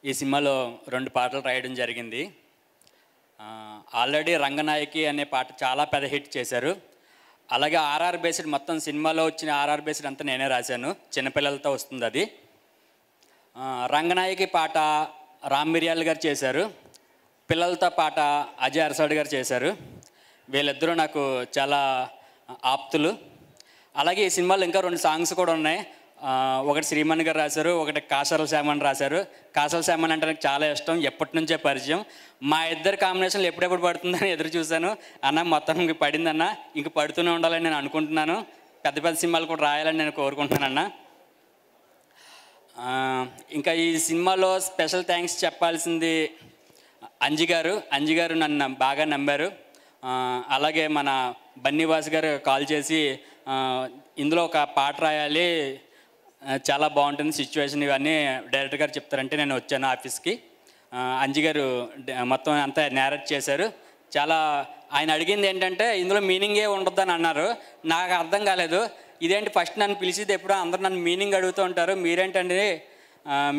ఈ సినిమాలో 2 పాటలు రాయడం జరిగింది. ఆల్రెడీ 'రంగనాయకి' అనే పాట చాలా పెద్ద హిట్ చేశారు. అలాగే ఆర్ఆర్ బేస్డ్ మొత్తం సినిమాలో వచ్చిన ఆర్ఆర్ బేస్డ్ అంతా నేనే రాశాను. చిన్నపిల్లలతో వస్తుంది అది. 'రంగనాయకి' పాట రామ్ మిరియాల్ గారు చేశారు. పిల్లలతో పాట అజయ్ అర్సాడ్ గారు చేశారు. వీళ్ళిద్దరూ నాకు చాలా ఆప్తులు. అలాగే ఈ సినిమాలో ఇంకా 2 సాంగ్స్ కూడా ఉన్నాయి. ఒకటి శ్రీమణి గారు రాశారు, ఒకటి కాసల శ్యామన్ రాశారు. కాసల శ్యామన్ అంటే నాకు చాలా ఇష్టం, ఎప్పటి నుంచే పరిచయం. మా ఇద్దరు కాంబినేషన్లు ఎప్పుడెప్పుడు పడుతుందని ఎదురు చూశాను. అన్న మొత్తం ఇంక పడిందన్న, ఇంక పడుతూనే ఉండాలని నేను అనుకుంటున్నాను. పెద్ద పెద్ద సినిమాలు కూడా రాయాలని నేను కోరుకుంటున్నానన్న. ఇంకా ఈ సినిమాలో స్పెషల్ థ్యాంక్స్ చెప్పాల్సింది అంజి గారు నన్ను బాగా నమ్మారు. అలాగే మన బన్నీవాస్ గారు కాల్ చేసి ఇందులో ఒక పాట రాయాలి, చాలా బాగుంటుంది సిచ్యువేషన్, ఇవన్నీ డైరెక్టర్ గారు చెప్తారంటే నేను వచ్చాను ఆఫీస్కి. అంజి గారు మొత్తం అంతా నేరేట్ చేశారు. చాలా ఆయన అడిగింది ఏంటంటే ఇందులో మీనింగే ఉండొద్దని అన్నారు. నాకు అర్థం కాలేదు. ఇదేంటి ఫస్ట్ నన్ను పిలిచేది ఎప్పుడో అందరూ నన్ను మీనింగ్ అడుగుతూ ఉంటారు, మీరేంటండి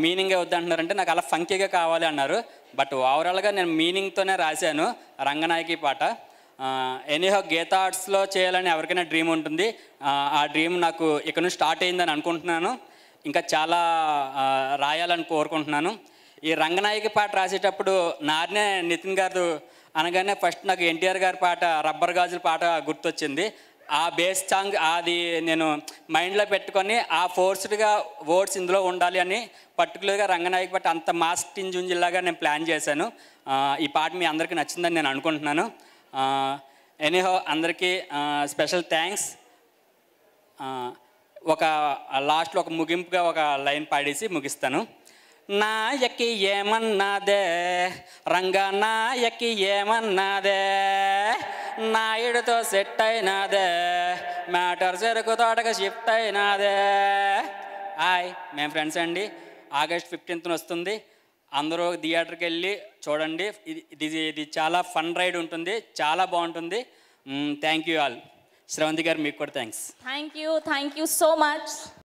మీనింగే వద్దంటున్నారంటే నాకు అలా ఫంకీగా కావాలి అన్నారు. బట్ ఓవరాల్గా నేను మీనింగ్తోనే రాశాను 'రంగనాయకి' పాట. ఎనీహో గీతా ఆర్ట్స్లో చేయాలని ఎవరికైనా డ్రీమ్ ఉంటుంది. ఆ డ్రీమ్ నాకు ఇక్కడ నుంచి స్టార్ట్ అయిందని అనుకుంటున్నాను. ఇంకా చాలా రాయాలని కోరుకుంటున్నాను. ఈ 'రంగనాయకి' పాట రాసేటప్పుడు నార్నే నితిన్ గారు అనగానే ఫస్ట్ నాకు ఎన్టీఆర్ గారి పాట 'రబ్బర్ గాజుల' పాట గుర్తొచ్చింది. ఆ బేస్ సాంగ్ అది నేను మైండ్లో పెట్టుకొని ఆ ఫోర్స్డ్గా వర్డ్స్ ఇందులో ఉండాలి అని పర్టికులర్గా 'రంగనాయకి' పాట అంత మాస్ టింజుంజిల్లాగా నేను ప్లాన్ చేశాను. ఈ పాట మీ అందరికీ నచ్చిందని నేను అనుకుంటున్నాను. ఎనీహో అందరికీ స్పెషల్ థ్యాంక్స్. ఒక లాస్ట్లో ఒక ముగింపుగా ఒక లైన్ పాడేసి ముగిస్తాను. నాయకి ఏమన్నాదే రంగనాయకి ఏమన్నాదే, నాయుడుతో సెట్ అయినాదే, మ్యాటర్ చెరుకు తోటగా షిఫ్ట్ అయినాదే. హాయ్, మేము ఫ్రెండ్స్ అండి. ఆగస్ట్ 15న వస్తుంది. అందరూ థియేటర్కి వెళ్ళి చూడండి. ఇది చాలా ఫన్ రైడ్ ఉంటుంది, చాలా బాగుంటుంది. Thank you all. శ్రవంతి గారు మీకు కూడా thanks. Thank you so much.